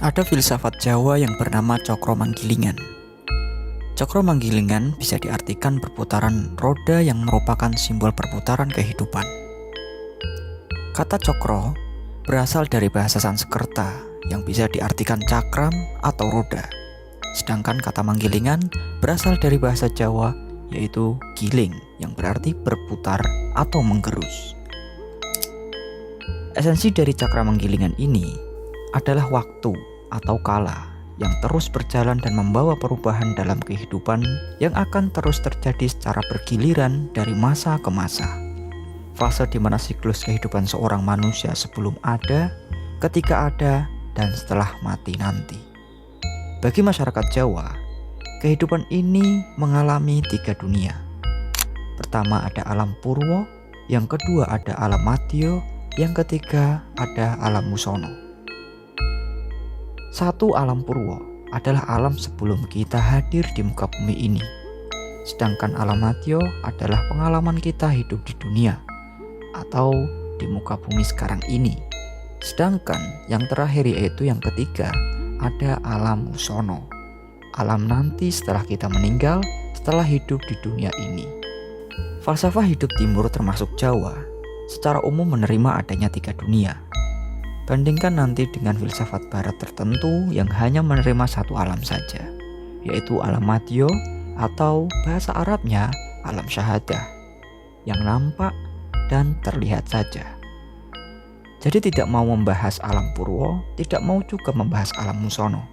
Ada filsafat Jawa yang bernama Cokro Manggilingan. Cokro Manggilingan bisa diartikan perputaran roda yang merupakan simbol perputaran kehidupan. Kata cokro berasal dari bahasa Sanskerta yang bisa diartikan cakram atau roda. Sedangkan kata manggilingan berasal dari bahasa Jawa yaitu giling yang berarti berputar atau menggerus. Esensi dari cakra manggilingan ini adalah waktu atau kala yang terus berjalan dan membawa perubahan dalam kehidupan yang akan terus terjadi secara bergiliran dari masa ke masa. Fase di mana siklus kehidupan seorang manusia sebelum ada, ketika ada, dan setelah mati nanti. Bagi masyarakat Jawa, kehidupan ini mengalami 3 dunia. Pertama ada alam purwo, yang kedua ada alam madya, yang ketiga ada alam musono. Satu alam purwo adalah alam sebelum kita hadir di muka bumi ini. Sedangkan alam madya adalah pengalaman kita hidup di dunia atau di muka bumi sekarang ini. Sedangkan yang terakhir yaitu yang ketiga ada alam musono, alam nanti setelah kita meninggal, setelah hidup di dunia ini. Falsafah hidup timur termasuk Jawa secara umum menerima adanya 3 dunia. Bandingkan nanti dengan filsafat barat tertentu yang hanya menerima satu alam saja, yaitu alam madya atau bahasa Arabnya alam syahadah, yang nampak dan terlihat saja. Jadi tidak mau membahas alam purwo, tidak mau juga membahas alam musono,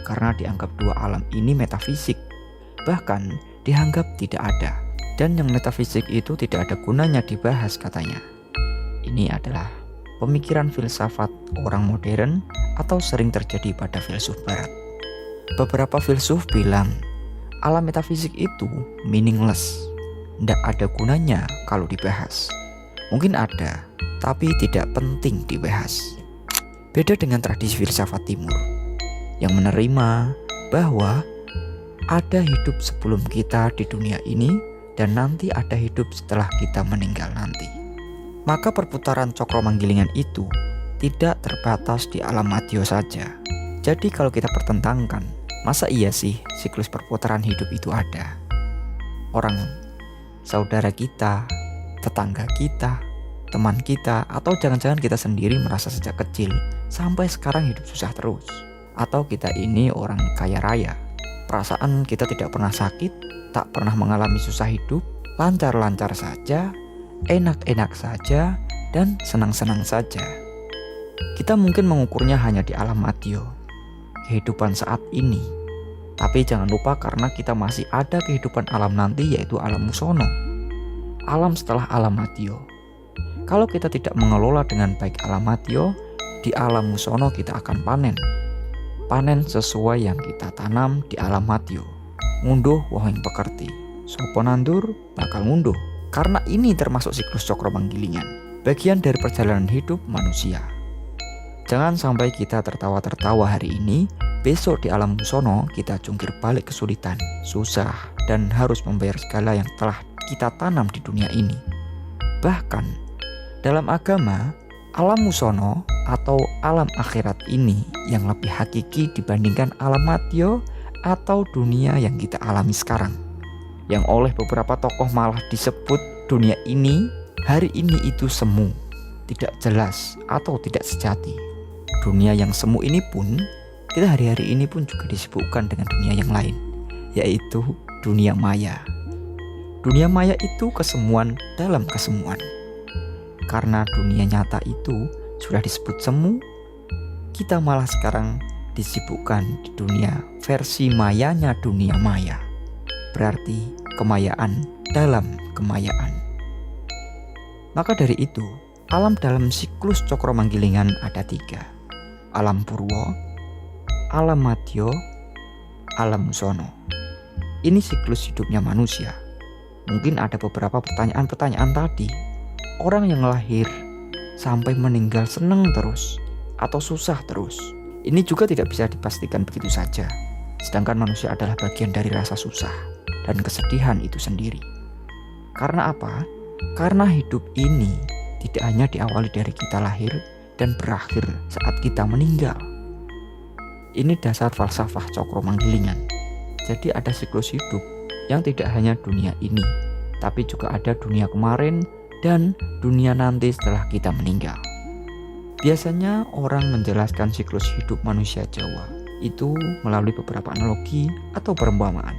karena dianggap 2 alam ini metafisik, bahkan dianggap tidak ada. Dan yang metafisik itu tidak ada gunanya dibahas katanya. Ini adalah pemikiran filsafat orang modern atau sering terjadi pada filsuf barat. Beberapa filsuf bilang alam metafisik itu meaningless, tidak ada gunanya kalau dibahas. Mungkin ada, tapi tidak penting dibahas. Beda dengan tradisi filsafat timur yang menerima bahwa ada hidup sebelum kita di dunia ini dan nanti ada hidup setelah kita meninggal nanti. Maka perputaran cokro manggilingan itu tidak terbatas di alam madya saja. Jadi kalau kita pertentangkan, masa iya sih siklus perputaran hidup itu ada? Orang saudara kita, tetangga kita, teman kita, atau jangan-jangan kita sendiri merasa sejak kecil sampai sekarang hidup susah terus. Atau kita ini orang kaya raya, perasaan kita tidak pernah sakit, tak pernah mengalami susah hidup, lancar-lancar saja, enak-enak saja, dan senang-senang saja. Kita mungkin mengukurnya hanya di alam madya, kehidupan saat ini. Tapi jangan lupa karena kita masih ada kehidupan alam nanti yaitu alam musono, alam setelah alam madya. Kalau kita tidak mengelola dengan baik alam madya, di alam musono kita akan panen. Panen sesuai yang kita tanam di alam madya. Ngunduh wohing pekerti, sopo nandur bakal ngunduh. Karena ini termasuk siklus cokro manggilingan, bagian dari perjalanan hidup manusia. Jangan sampai kita tertawa-tertawa hari ini, besok di alam musono kita jungkir balik kesulitan, susah, dan harus membayar segala yang telah kita tanam di dunia ini. Bahkan, dalam agama, alam musono atau alam akhirat ini yang lebih hakiki dibandingkan alam madya atau dunia yang kita alami sekarang. Yang oleh beberapa tokoh malah disebut dunia ini, hari ini itu semu, tidak jelas atau tidak sejati. Dunia yang semu ini pun, kita hari-hari ini pun juga disibukkan dengan dunia yang lain, yaitu dunia maya. Dunia maya itu kesemuan dalam kesemuan. Karena dunia nyata itu sudah disebut semu, kita malah sekarang disibukkan di dunia versi mayanya dunia maya. Berarti kemayaan dalam kemayaan. Maka dari itu, alam dalam siklus cokro manggilingan ada 3. Alam purwo, alam madya, alam musono. Ini siklus hidupnya manusia. Mungkin ada beberapa pertanyaan-pertanyaan tadi. Orang yang lahir sampai meninggal senang terus atau susah terus. Ini juga tidak bisa dipastikan begitu saja. Sedangkan manusia adalah bagian dari rasa susah dan kesedihan itu sendiri. Karena apa? Karena hidup ini tidak hanya diawali dari kita lahir dan berakhir saat kita meninggal. Ini dasar falsafah cokro manggilingan. Jadi ada siklus hidup yang tidak hanya dunia ini, tapi juga ada dunia kemarin dan dunia nanti setelah kita meninggal. Biasanya orang menjelaskan siklus hidup manusia Jawa itu melalui beberapa analogi atau perumpamaan.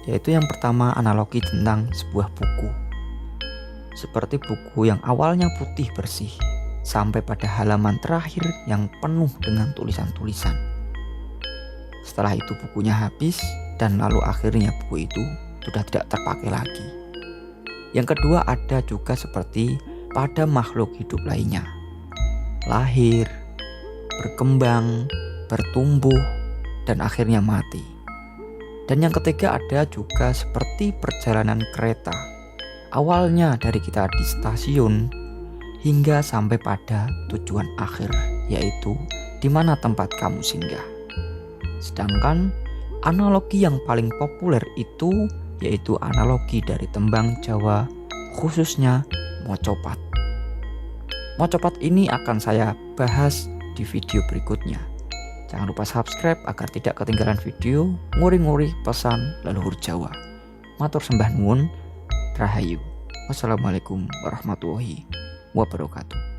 Yaitu yang pertama, analogi tentang sebuah buku. Seperti buku yang awalnya putih bersih, sampai pada halaman terakhir yang penuh dengan tulisan-tulisan. Setelah itu bukunya habis dan lalu akhirnya buku itu sudah tidak terpakai lagi. Yang kedua, ada juga seperti pada makhluk hidup lainnya. Lahir, berkembang, bertumbuh, dan akhirnya mati. Dan yang ketiga, ada juga seperti perjalanan kereta. Awalnya dari kita di stasiun hingga sampai pada tujuan akhir, yaitu di mana tempat kamu singgah. Sedangkan analogi yang paling populer itu yaitu analogi dari tembang Jawa, khususnya mocopat. Mocopat ini akan saya bahas di video berikutnya. Jangan lupa subscribe agar tidak ketinggalan video nguri-nguri pesan leluhur Jawa. Matur sembah nuwun, rahayu. Wassalamualaikum warahmatullahi wabarakatuh.